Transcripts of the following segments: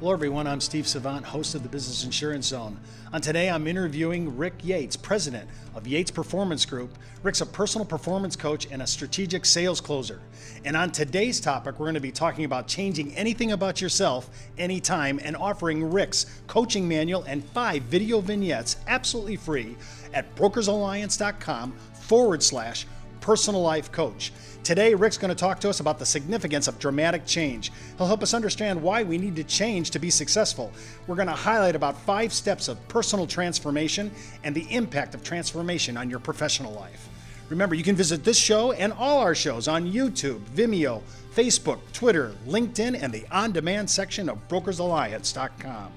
Hello everyone, I'm Steve Savant, host of the Business Insurance Zone. Today I'm interviewing Rick Yeatts, president of Yeatts Performance Group. Rick's a personal performance coach and a strategic sales closer. And on today's topic, we're going to be talking about changing anything about yourself anytime and offering Rick's coaching manual and 5 video vignettes absolutely free at brokersalliance.com/personal life coach. Today, Rick's going to talk to us about the significance of dramatic change. He'll help us understand why we need to change to be successful. We're going to highlight about 5 steps of personal transformation and the impact of transformation on your professional life. Remember, you can visit this show and all our shows on YouTube, Vimeo, Facebook, Twitter, LinkedIn, and the on-demand section of brokersalliance.com.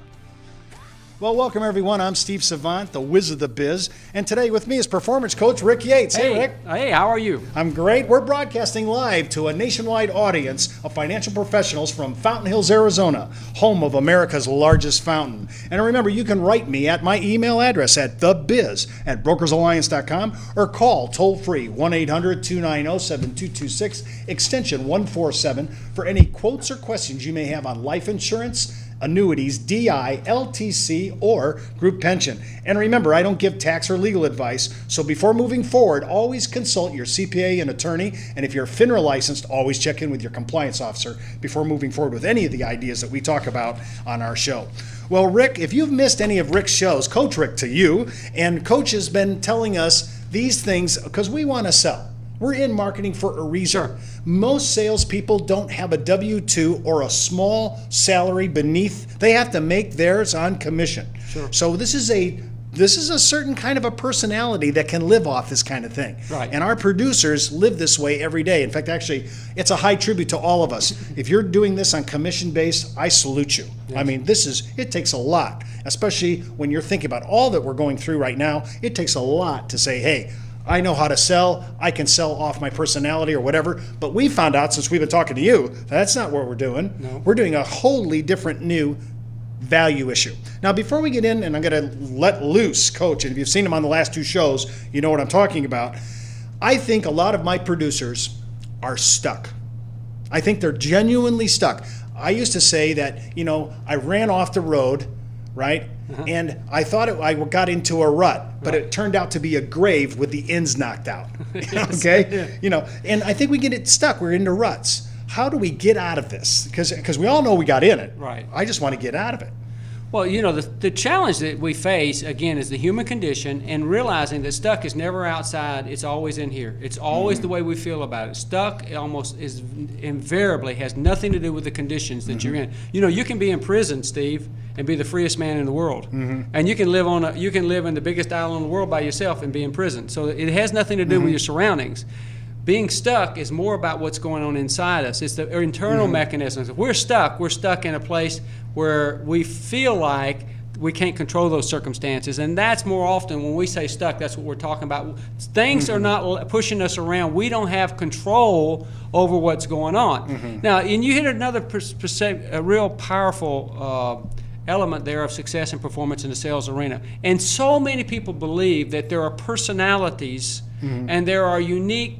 Well, welcome everyone. I'm Steve Savant, the whiz of the biz, and today with me is performance coach Rick Yeatts. Hey, Rick. Hey, how are you? I'm great. We're broadcasting live to a nationwide audience of financial professionals from Fountain Hills, Arizona, home of America's largest fountain. And remember, you can write me at my email address at thebiz@brokersalliance.com or call toll-free 1-800-290-7226, extension 147 for any quotes or questions you may have on life insurance, annuities, DI, LTC, or group pension. And remember, I don't give tax or legal advice, so before moving forward, always consult your CPA and attorney, and if you're FINRA licensed, always check in with your compliance officer before moving forward with any of the ideas that we talk about on our show. Well, Rick, if you've missed any of Rick's shows, Coach Rick to you, and Coach has been telling us these things because we want to sell. We're in marketing for a reason. Sure. Most salespeople don't have a W-2 or a small salary beneath. They have to make theirs on commission. Sure. So this is a certain kind of a personality that can live off this kind of thing. Right. And our producers live this way every day. In fact, actually, it's a high tribute to all of us. If you're doing this on commission based, I salute you. Yes. I mean, it takes a lot, especially when you're thinking about all that we're going through right now. It takes a lot to say, hey, I know how to sell. I can sell off my personality or whatever. But we found out since we've been talking to you, that's not what we're doing. No. We're doing a wholly different new value issue. Now, before we get in, and I'm going to let loose Coach, and if you've seen him on the last 2 shows, you know what I'm talking about. I think a lot of my producers are stuck. I think they're genuinely stuck. I used to say that, I ran off the road, right? Uh-huh. And I thought I got into a rut, but It turned out to be a grave with the ends knocked out. Yes. Okay? Yeah. And I think we get it stuck. We're into ruts. How do we get out of this? Because we all know we got in it. Right. I just want to get out of it. Well, the challenge that we face, again, is the human condition and realizing that stuck is never outside. It's always in here. It's always the way we feel about it. Stuck almost is invariably has nothing to do with the conditions that you're in. You can be in prison, Steve, and be the freest man in the world. And you can live in the biggest island in the world by yourself and be in prison. So it has nothing to do with your surroundings. Being stuck is more about what's going on inside us. It's the internal mechanisms. If we're stuck in a place where we feel like we can't control those circumstances. And that's more often when we say stuck, that's what we're talking about. Things are not pushing us around. We don't have control over what's going on. Now, and you hit another a real powerful element there of success and performance in the sales arena. And so many people believe that there are personalities and there are unique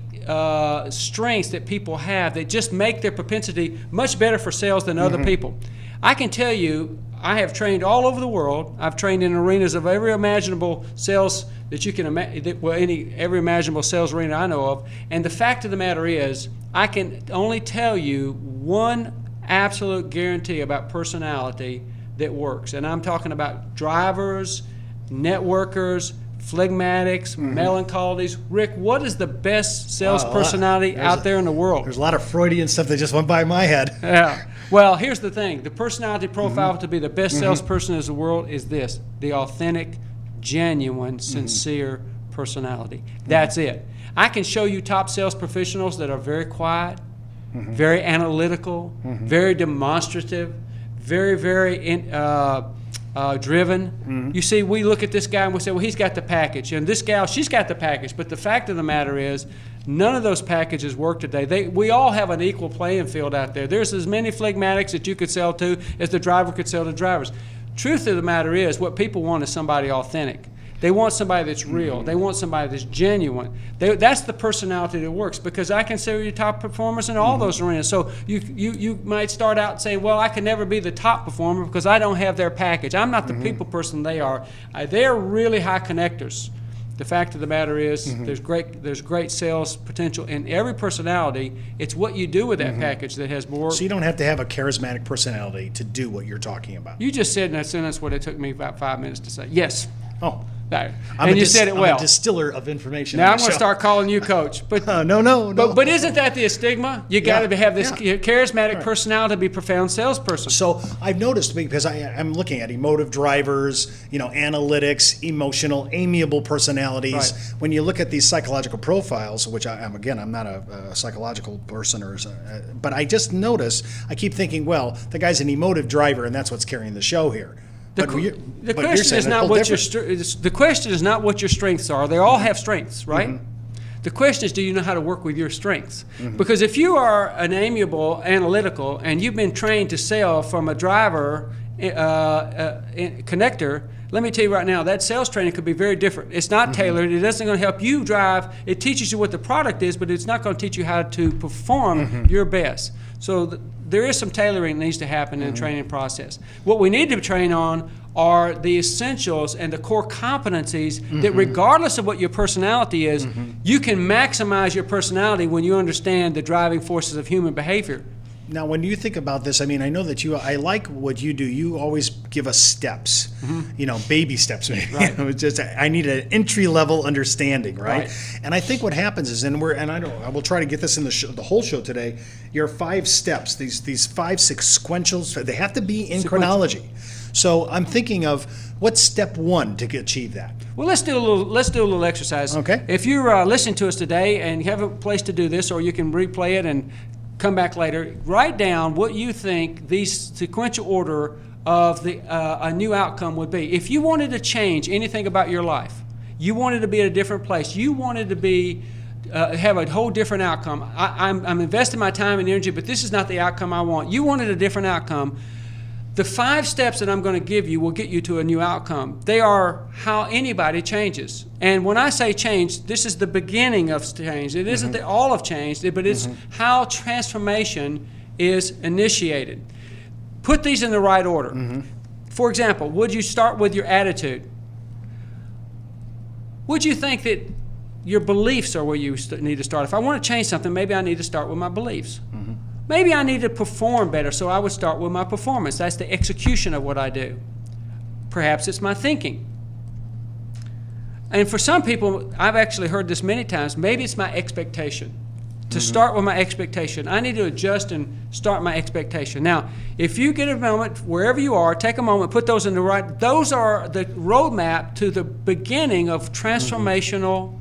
strengths that people have that just make their propensity much better for sales than other people. I can tell you, I have trained all over the world. I've trained in arenas of every imaginable sales that you can imagine, every imaginable sales arena I know of. And the fact of the matter is, I can only tell you one absolute guarantee about personality that works. And I'm talking about drivers, networkers, phlegmatics, melancholies. Rick, what is the best sales personality out there in the world? There's a lot of Freudian stuff that just went by my head. Yeah. Well, here's the thing. The personality profile to be the best salesperson in the world is this: the authentic, genuine, sincere personality. That's it. I can show you top sales professionals that are very quiet, very analytical, very demonstrative, very, very driven. You see, we look at this guy and we say, well, he's got the package. And this gal, she's got the package. But the fact of the matter is, none of those packages work today. We all have an equal playing field out there. There's as many phlegmatics that you could sell to as the driver could sell to drivers. Truth of the matter is, what people want is somebody authentic. They want somebody that's real. They want somebody that's genuine. That's the personality that works, because I consider you top performers in all those arenas. So you might start out saying, well, I can never be the top performer because I don't have their package. I'm not the people person they are. They're really high connectors. The fact of the matter is, there's great sales potential in every personality. It's what you do with that package that has more. So you don't have to have a charismatic personality to do what you're talking about. You just said in that sentence what it took me about 5 minutes to say. Yes. Oh. There. And you said it well. I'm a distiller of information. Now I'm going to start calling you coach. But no. But isn't that the stigma? You got to have this charismatic personality to be a profound salesperson. So I've noticed, because I'm looking at emotive drivers, analytics, emotional, amiable personalities. Right. When you look at these psychological profiles, which I'm not a psychological person, but I just notice, I keep thinking, well, the guy's an emotive driver, and that's what's carrying the show here. The question is not what your strengths are. They all have strengths, right? The question is, do you know how to work with your strengths? Because if you are an amiable, analytical, and you've been trained to sell from a driver connector, let me tell you right now, that sales training could be very different. It's not tailored. It isn't going to help you drive. It teaches you what the product is, but it's not going to teach you how to perform your best. So there is some tailoring that needs to happen in the training process. What we need to train on are the essentials and the core competencies that, regardless of what your personality is, you can maximize your personality when you understand the driving forces of human behavior. Now, when you think about this, I know that I like what you do. You always give us steps, baby steps. Maybe. Right. I need an entry level understanding, right? And I think what happens is, I will try to get this in the whole show today. Your 5 steps, these 5 sequentials, they have to be in chronology. So I'm thinking of what's step 1 to achieve that. Well, let's do a little exercise. Okay. If you're listening to us today and you have a place to do this, or you can replay it and come back later, write down what you think the sequential order of a new outcome would be. If you wanted to change anything about your life, you wanted to be at a different place, you wanted to be have a whole different outcome. I'm investing my time and energy, but this is not the outcome I want. You wanted a different outcome. The 5 steps that I'm going to give you will get you to a new outcome. They are how anybody changes. And when I say change, this is the beginning of change. It isn't the all of change, but it's how transformation is initiated. Put these in the right order. For example, would you start with your attitude? Would you think that your beliefs are where you need to start? If I want to change something, maybe I need to start with my beliefs. Maybe I need to perform better, so I would start with my performance. That's the execution of what I do. Perhaps it's my thinking. And for some people, I've actually heard this many times, maybe it's my expectation. To start with my expectation. I need to adjust and start my expectation. Now, if you get a moment, wherever you are, take a moment, put those in the right, those are the roadmap to the beginning of transformational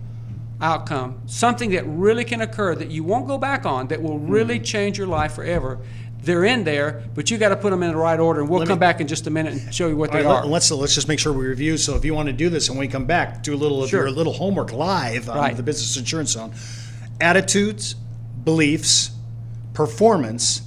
outcome, something that really can occur that you won't go back on, that will really change your life forever. They're in there, but you got to put them in the right order, and we'll come back in just a minute and show you what they are. Let's just make sure we review. So if you want to do this, and when we come back, do a little of your little homework live on the Business Insurance Zone. Attitudes, beliefs, performance,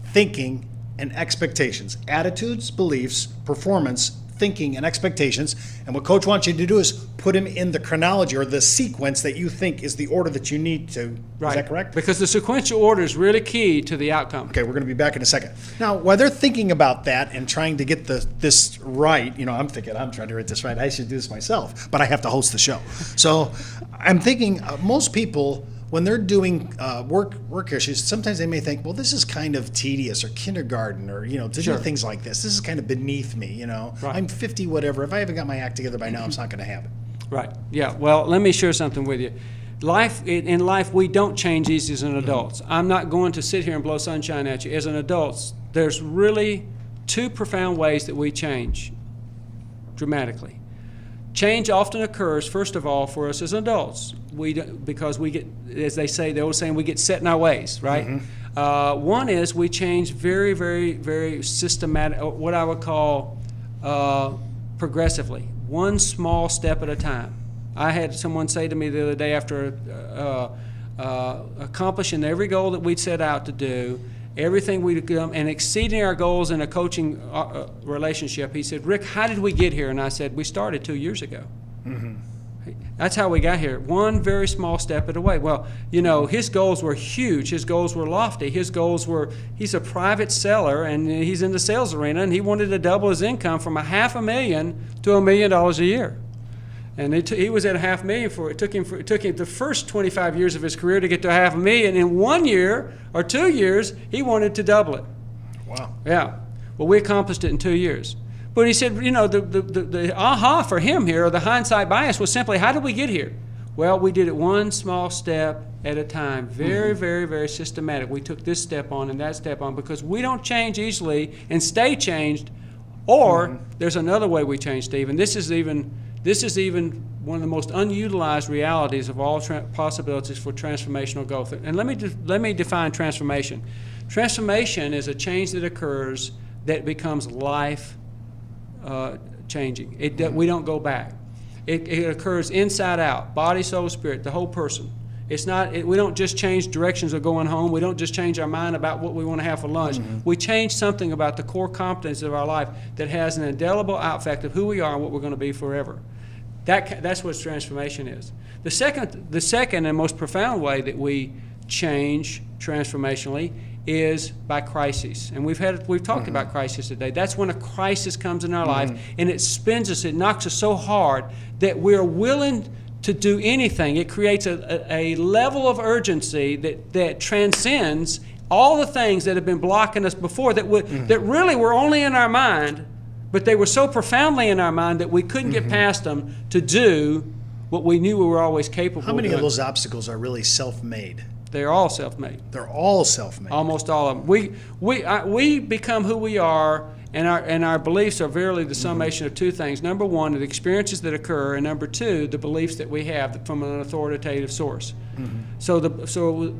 thinking, and expectations. Attitudes, beliefs, performance, thinking, and expectations. And what Coach wants you to do is put them in the chronology or the sequence that you think is the order that you need to. Is that correct? Because the sequential order is really key to the outcome. Okay, we're going to be back in a second. Now, while they're thinking about that and trying to get this right, I'm thinking, I'm trying to get this right. I should do this myself, but I have to host the show. So I'm thinking most people, when they're doing work issues, sometimes they may think, well, this is kind of tedious or kindergarten or, to do things like this. This is kind of beneath me, I'm 50, whatever. If I haven't got my act together by now, it's not going to happen. Right. Yeah. Well, let me share something with you. In life, we don't change easy as an adults. I'm not going to sit here and blow sunshine at you. As an adults, there's really 2 profound ways that we change dramatically. Change often occurs, first of all, for us as adults. Because we get, as they say, the old saying, we get set in our ways, right? One is we change very, very, very systematic, what I would call progressively, one small step at a time. I had someone say to me the other day, after accomplishing every goal that we'd set out to do, everything we'd done, and exceeding our goals in a coaching relationship, he said, Rick, how did we get here? And I said, we started 2 years ago. That's how we got here. One very small step at a way. Well, his goals were huge. His goals were lofty. His goals were, he's a private seller and he's in the sales arena, and he wanted to double his income from $500,000 to $1 million a year. And he was at $500,000 it took him the first 25 years of his career to get to $500,000. In 1 year or 2 years, he wanted to double it. Wow. Yeah. Well, we accomplished it in 2 years. But he said, the aha for him here, or the hindsight bias, was simply, how did we get here? Well, we did it one small step at a time, very, very, very systematic. We took this step on and that step on, because we don't change easily and stay changed. Or there's another way we change, Steve, and this is even one of the most unutilized realities of all possibilities for transformational growth. And let me define transformation. Transformation is a change that occurs that becomes life changing. We don't go back. It occurs inside out, body, soul, spirit, the whole person. It's not. We don't just change directions of going home. We don't just change our mind about what we want to have for lunch. We change something about the core competencies of our life that has an indelible effect of who we are and what we're going to be forever. That's what transformation is. The second and most profound way that we change transformationally is by crises. And we've talked about crisis today. That's when a crisis comes in our life and it spins us, it knocks us so hard that we're willing to do anything. It creates a level of urgency that transcends all the things that have been blocking us before that really were only in our mind, but they were so profoundly in our mind that we couldn't get past them to do what we knew we were always capable of doing. How many of those obstacles are really self-made? They're all self-made. They're all self-made. Almost all of them. We become who we are, and our beliefs are verily the summation of two things. Number one, the experiences that occur, and number two, the beliefs that we have from an authoritative source. So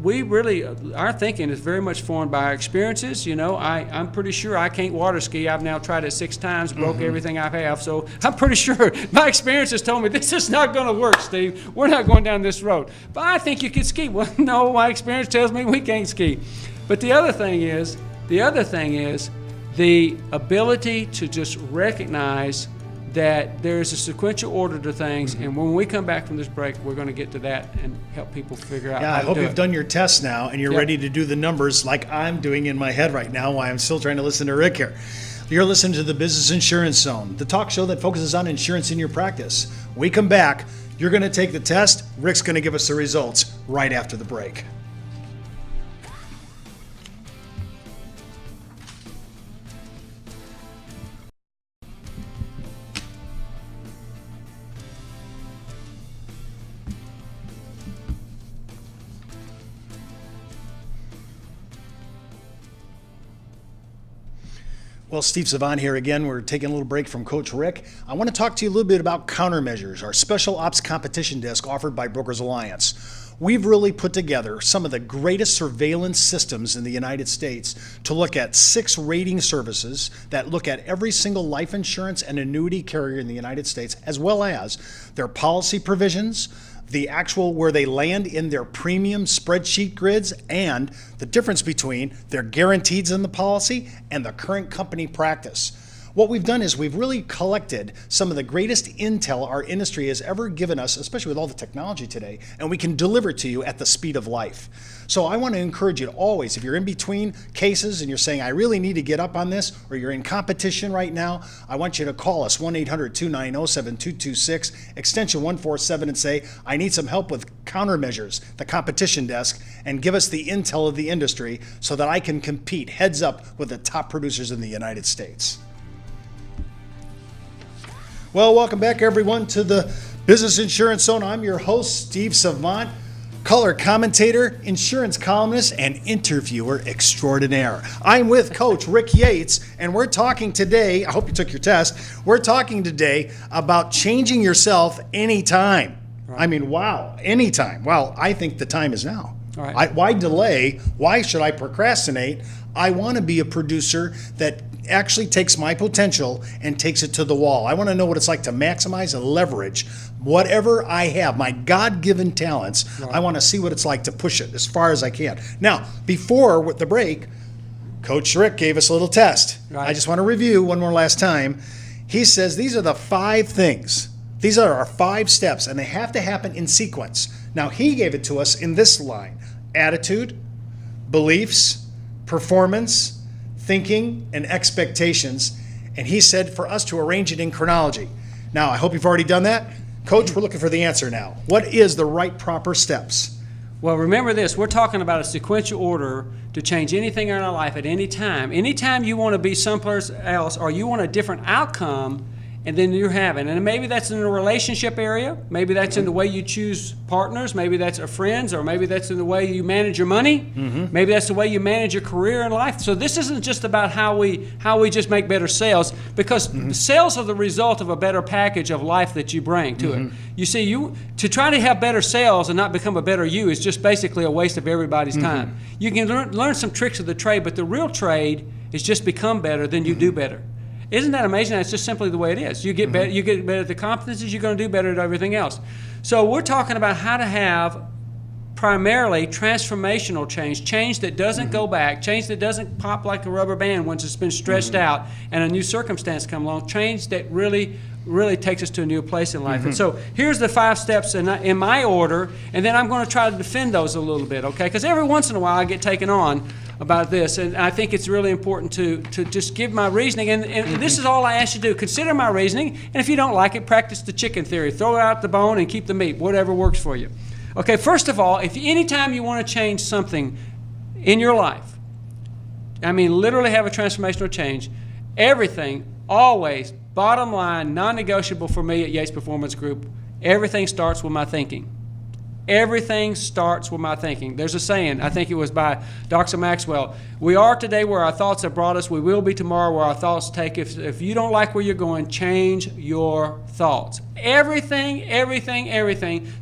we really, our thinking is very much formed by our experiences. I'm pretty sure I can't water ski. I've now tried it 6 times, broke everything I have. So I'm pretty sure my experiences told me this is not going to work, Steve. We're not going down this road. But I think you could ski. Well, no, my experience tells me we can't ski. But the other thing is the ability to just recognize that there's a sequential order to things, and when we come back from this break, we're going to get to that and help people figure out how to do it. I hope you've done your test now, and you're ready to do the numbers like I'm doing in my head right now while I'm still trying to listen to Rick here. You're listening to the Business Insurance Zone, the talk show that focuses on insurance in your practice. When we come back, you're going to take the test. Rick's going to give us the results right after the break. Well, Steve Savant here again. We're taking a little break from Coach Rick. I want to talk to you a little bit about countermeasures, our special ops competition desk offered by Brokers Alliance. We've really put together some of the greatest surveillance systems in the United States to look at 6 rating services that look at every single life insurance and annuity carrier in the United States, as well as their policy provisions, the actual where they land in their premium spreadsheet grids, and the difference between their guarantees in the policy and the current company practice. What we've done is we've really collected some of the greatest intel our industry has ever given us, especially with all the technology today, and we can deliver to you at the speed of life. So I want to encourage you to always, if you're in between cases and you're saying, I really need to get up on this, or you're in competition right now, I want you to call us 1-800-290-7226, extension 147, and say, I need some help with countermeasures, the competition desk, and give us the intel of the industry so that I can compete heads up with the top producers in the United States. Well, welcome back, everyone, to the Business Insurance Zone. I'm your host, Steve Savant, color commentator, insurance columnist, and interviewer extraordinaire. I'm with Coach Rick Yeatts, and we're talking today, I hope you took your test, we're talking today about changing yourself anytime. Right. I mean, wow, anytime. Well, I think the time is now. Right. Why delay? Why should I procrastinate? I want to be a producer that actually takes my potential and takes it to the wall. I want to know what it's like to maximize and leverage whatever I have, my God-given talents. Right. I want to see what it's like to push it as far as I can. Now, before the break, Coach Rick gave us a little test. Right. I just want to review one more last time. He says these are the 5 things These are our 5 steps, and they have to happen in sequence. Now, he gave it to us in this line: attitude, beliefs, performance, thinking, and expectations. And he said for us to arrange it in chronology. Now, I hope you've already done that. Coach, we're looking for the answer now. What is the right proper steps? Well, remember this. We're talking about a sequential order to change anything in our life at any time. Anytime you want to be someplace else or you want a different outcome, and then you're having. And maybe that's in the relationship area. Maybe that's in the way you choose partners. Maybe that's friends, or maybe that's in the way you manage your money. Maybe that's the way you manage your career in life. So this isn't just about how we just make better sales, because sales are the result of a better package of life that you bring to it. You see, to try to have better sales and not become a better you is just basically a waste of everybody's time. You can learn some tricks of the trade, but the real trade is just become better, then you do better. Isn't that amazing? That's just simply the way it is. You get better. You get better at the competencies. You're going to do better at everything else. So we're talking about how to have primarily transformational change that doesn't go back, change that doesn't pop like a rubber band once it's been stretched out and a new circumstance come along, change that really takes us to a new place in life. And so here's the 5 steps in my order, and then I'm going to try to defend those a little bit, okay? Because every once in a while I get taken on about this, and I think it's really important to just give my reasoning, and this is all I ask you to do. Consider my reasoning, and if you don't like it, practice the chicken theory. Throw out the bone and keep the meat, whatever works for you. Okay, first of all, if anytime you want to change something in your life, I mean literally have a transformational change, everything, always, bottom line, non-negotiable for me at Yeatts Performance Group, everything starts with my thinking. Everything starts with my thinking. There's a saying, I think it was by Dr. Maxwell, we are today where our thoughts have brought us, we will be tomorrow where our thoughts take. If you don't like where you're going, change your thoughts. Everything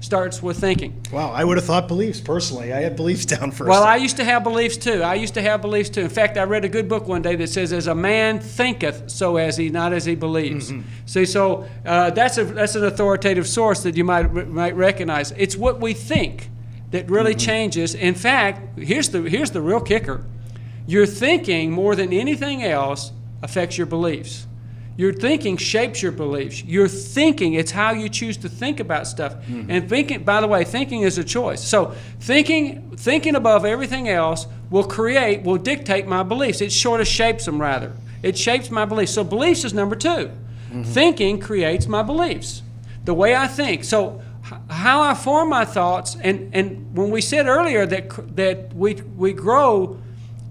starts with thinking. Wow, I would have thought beliefs personally. I had beliefs down first. Well, I used to have beliefs too. In fact, I read a good book one day that says, as a man thinketh, so as he, not as he believes. See, so that's an authoritative source that you might recognize. It's what we think that really changes. In fact, here's the real kicker. Your thinking, more than anything else, affects your beliefs. Your thinking shapes your beliefs. Your thinking, it's how you choose to think about stuff. And thinking, by the way, thinking is a choice. So thinking above everything else will dictate my beliefs. It sort of shapes them, rather. It shapes my beliefs. So beliefs is number 2. Thinking creates my beliefs. The way I think. So how I form my thoughts, and when we said earlier that we grow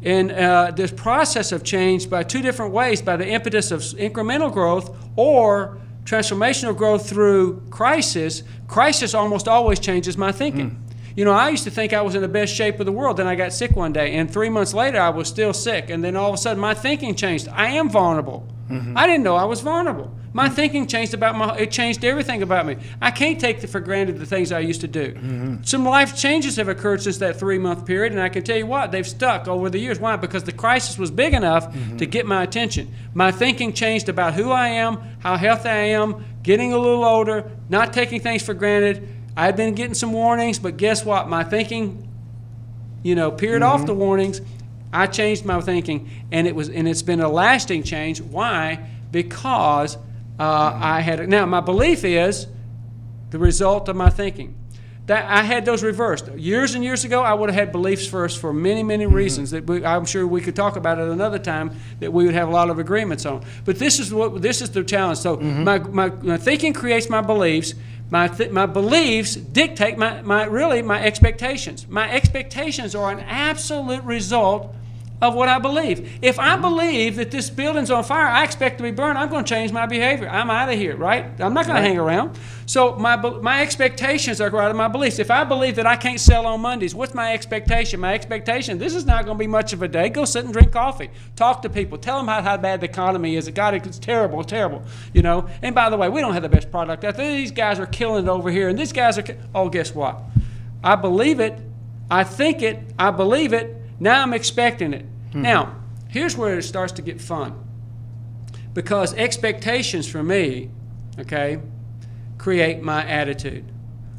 in this process of change by 2 different ways, by the impetus of incremental growth or transformational growth through crisis. Crisis almost always changes my thinking. You know, I used to think I was in the best shape of the world. Then I got sick one day, and 3 months later I was still sick. And then all of a sudden my thinking changed. I am vulnerable. I didn't know I was vulnerable. My thinking changed it changed everything about me. I can't take for granted the things I used to do. Some life changes have occurred since that 3-month period, and I can tell you what, they've stuck over the years. Why? Because the crisis was big enough to get my attention. My thinking changed about who I am, how healthy I am, getting a little older, not taking things for granted. I'd been getting some warnings, but guess what? My thinking, peered off the warnings. I changed my thinking, and it's been a lasting change. Why? Because now my belief is the result of my thinking. That I had those reversed. Years and years ago, I would have had beliefs first for many, many reasons that I'm sure we could talk about at another time that we would have a lot of agreements on. But this is the challenge. So my thinking creates my beliefs. My beliefs dictate my expectations. My expectations are an absolute result of what I believe. If I believe that this building's on fire, I expect to be burned, I'm going to change my behavior. I'm out of here, right? I'm not going to hang around. So my expectations are out of my beliefs. If I believe that I can't sell on Mondays, what's my expectation? My expectation, this is not going to be much of a day. Go sit and drink coffee. Talk to people. Tell them how bad the economy is. God, it's terrible, terrible. And by the way, we don't have the best product out there. These guys are killing it over here, and these guys are, guess what? I believe it. I think it. I believe it. Now I'm expecting it. Now, here's where it starts to get fun. Because expectations for me, create my attitude.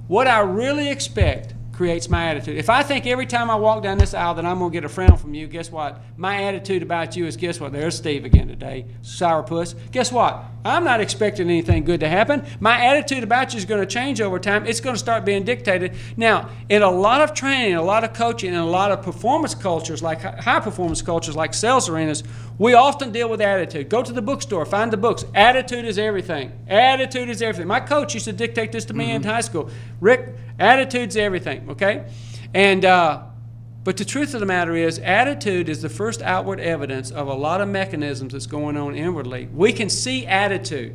What I really expect creates my attitude. If I think every time I walk down this aisle that I'm going to get a frown from you, guess what? My attitude about you is, guess what? There's Steve again today, sourpuss. Guess what? I'm not expecting anything good to happen. My attitude about you is going to change over time. It's going to start being dictated. Now, in a lot of training, a lot of coaching, and a lot of performance cultures, like high performance cultures, like sales arenas, we often deal with attitude. Go to the bookstore, find the books. Attitude is everything. Attitude is everything. My coach used to dictate this to me in high school. Rick, attitude's everything, okay? And but the truth of the matter is, attitude is the first outward evidence of a lot of mechanisms that's going on inwardly. We can see attitude.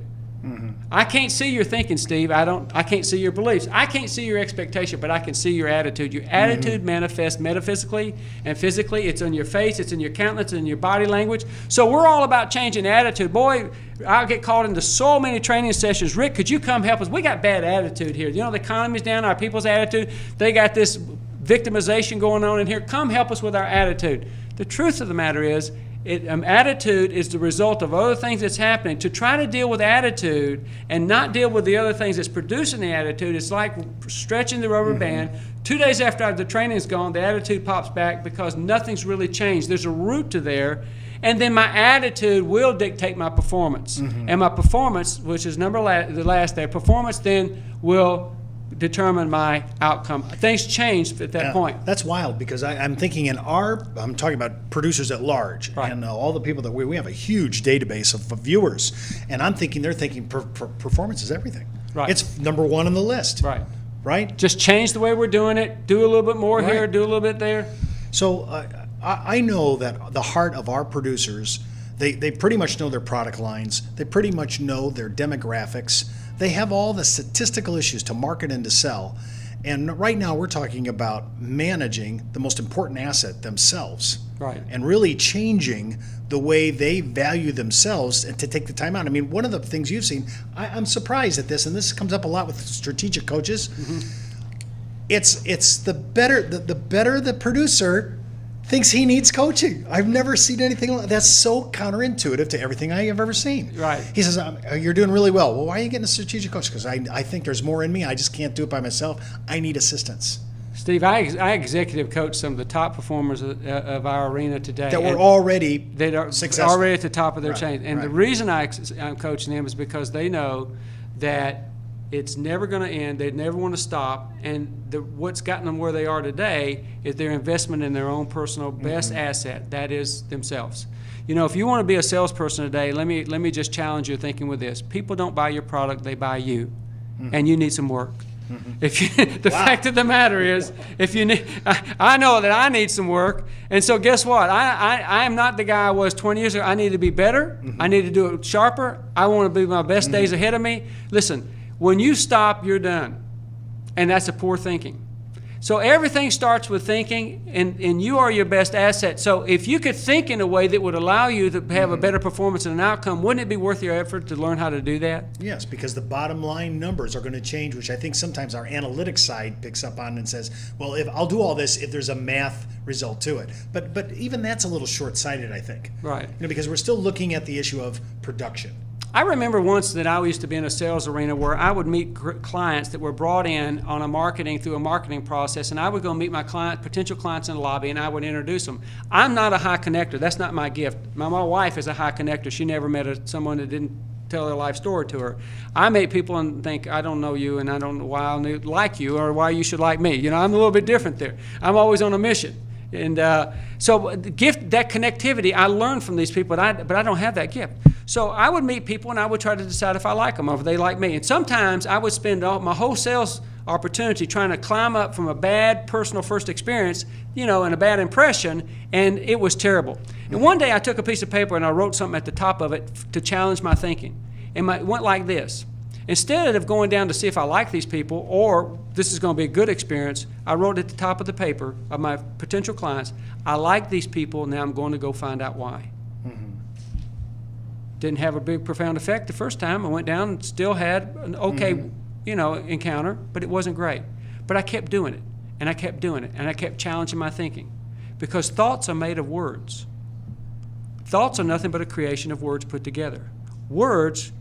I can't see your thinking, Steve. I can't see your beliefs. I can't see your expectation, but I can see your attitude. Your attitude manifests metaphysically and physically. It's on your face, it's in your countenance, it's in your body language. So we're all about changing attitude. Boy, I'll get called into so many training sessions. Rick, could you come help us? We got bad attitude here. You know, the economy's down, our people's attitude. They got this victimization going on in here. Come help us with our attitude. The truth of the matter is, attitude is the result of other things that's happening. To try to deal with attitude and not deal with the other things that's producing the attitude, it's like stretching the rubber band. 2 days after the training's gone, the attitude pops back because nothing's really changed. There's a root to there. And then my attitude will dictate my performance. And my performance, which is the last there, performance then will determine my outcome. Things change at that point. That's wild, because I'm thinking I'm talking about producers at large, right, and all the people that we have a huge database of viewers, and I'm thinking they're thinking performance is everything. Right. It's number one on the list. Right. Right? Just change the way we're doing it, do a little bit more here, do a little bit there. So I know that the heart of our producers, they pretty much know their product lines, they pretty much know their demographics. They have all the statistical issues to market and to sell. And right now we're talking about managing the most important asset, themselves. Right. And really changing the way they value themselves and to take the time out. I mean, one of the things you've seen, I'm surprised at this, and this comes up a lot with strategic coaches. It's the better the producer thinks he needs coaching. I've never seen anything like that. That's so counterintuitive to everything I have ever seen. Right. He says, you're doing really well. Well, why are you getting a strategic coach? Because I think there's more in me. I just can't do it by myself. I need assistance. Steve, I executive coach some of the top performers of our arena today. That were already successful. Already at the top of their chain. And the reason I'm coaching them is because they know that it's never going to end. They never want to stop. And what's gotten them where they are today is their investment in their own personal best asset. That is themselves. You know, if you want to be a salesperson today, let me just challenge your thinking with this. People don't buy your product, they buy you. And you need some work. If you, the fact of the matter is, if you need, I know that I need some work, and so guess what? I am not the guy I was 20 years ago. I need to be better. I need to do it sharper. I want to be my best days ahead of me. Listen, when you stop, you're done, and that's a poor thinking. So everything starts with thinking, and you are your best asset. So if you could think in a way that would allow you to have a better performance and an outcome, wouldn't it be worth your effort to learn how to do that? Yes, because the bottom line numbers are going to change, which I think sometimes our analytics side picks up on and says, well, if I'll do all this if there's a math result to it. But even that's a little short-sighted, I think. Right. You know, because we're still looking at the issue of production. I remember once that I used to be in a sales arena where I would meet clients that were brought in on through a marketing process, and I would go meet my potential clients in the lobby, and I would introduce them. I'm not a high connector. That's not my gift. My wife is a high connector. She never met someone that didn't tell their life story to her. I meet people and think, I don't know you, and I don't know why I like you or why you should like me. You know, I'm a little bit different there. I'm always on a mission. And so the gift, that connectivity, I learned from these people, but I don't have that gift. So I would meet people and I would try to decide if I like them or if they like me. And sometimes I would spend my whole sales opportunity trying to climb up from a bad personal first experience, you know, and a bad impression, and it was terrible. And one day I took a piece of paper and I wrote something at the top of it to challenge my thinking. And it went like this. Instead of going down to see if I like these people or this is going to be a good experience, I wrote at the top of the paper of my potential clients, I like these people, now I'm going to go find out why. Didn't have a big profound effect the first time. I went down and still had an okay, you know, encounter, but it wasn't great. But I kept doing it, and I kept doing it, and I kept challenging my thinking. Because thoughts are made of words. Thoughts are nothing but a creation of words put together. Words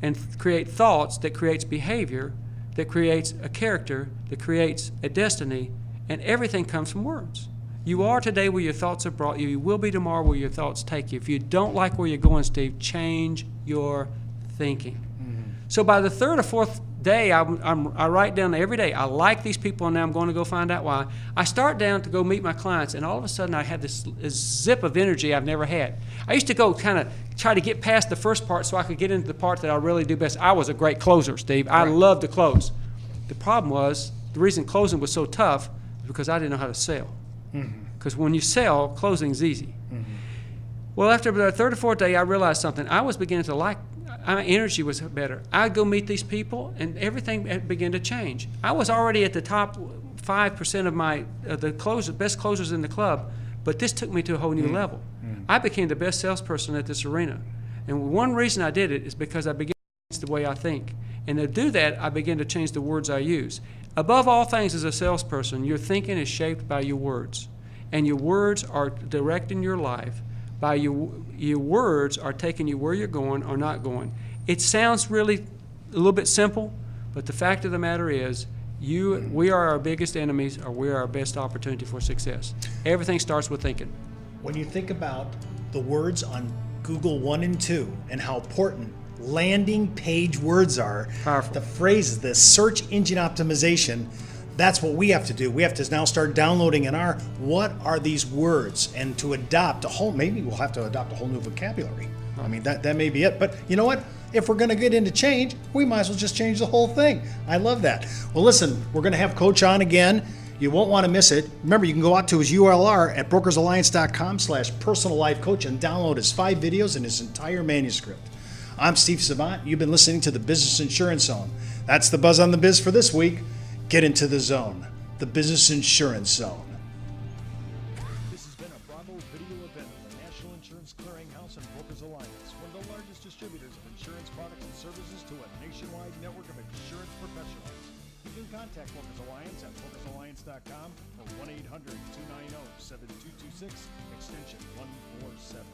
and create thoughts that creates behavior, that creates a character, that creates a destiny, And everything comes from words. You are today where your thoughts have brought you. You will be tomorrow where your thoughts take you. If you don't like where you're going, Steve, change your thinking. So by the third or fourth day, I write down every day, I like these people, and now I'm going to go find out why. I start down to go meet my clients, and all of a sudden I had this zip of energy I've never had. I used to go kind of try to get past the first part so I could get into the part that I really do best. I was a great closer, Steve. I loved to close. The problem was, the reason closing was so tough is because I didn't know how to sell. Because when you sell, closing is easy. Well, after the third or fourth day, I realized something. I was beginning to like, my energy was better. I'd go meet these people, and everything began to change. I was already at the top 5% of the best closers in the club, but this took me to a whole new level. I became the best salesperson at this arena. And one reason I did it is because I began to change the way I think. And to do that, I began to change the words I use. Above all things, as a salesperson, your thinking is shaped by your words. And your words are directing your life. By your words are taking you where you're going or not going. It sounds really a little bit simple, but the fact of the matter is, we are our biggest enemies, or we are our best opportunity for success. Everything starts with thinking. When you think about the words on Google 1 and 2 and how important landing page words are, Powerful. the phrase, the search engine optimization, that's what we have to do. We have to now start downloading what are these words, and to adopt maybe we'll have to adopt a whole new vocabulary. I mean, that may be it. But you know what? If we're going to get into change, we might as well just change the whole thing. I love that. Well, listen, we're going to have Coach on again. You won't want to miss it. Remember, you can go out to his URL at brokersalliance.com/personallifecoach and download his 5 videos and his entire manuscript. I'm Steve Savant. You've been listening to the Business Insurance Zone. That's the buzz on the biz for this week. Get into the zone, the Business Insurance Zone. This has been a Bravo video event of the National Insurance Clearinghouse and Brokers Alliance, one of the largest distributors of insurance products and services to a nationwide network of insurance professionals. You can contact Brokers Alliance at brokersalliance.com or 1-800-290-7226, extension 147.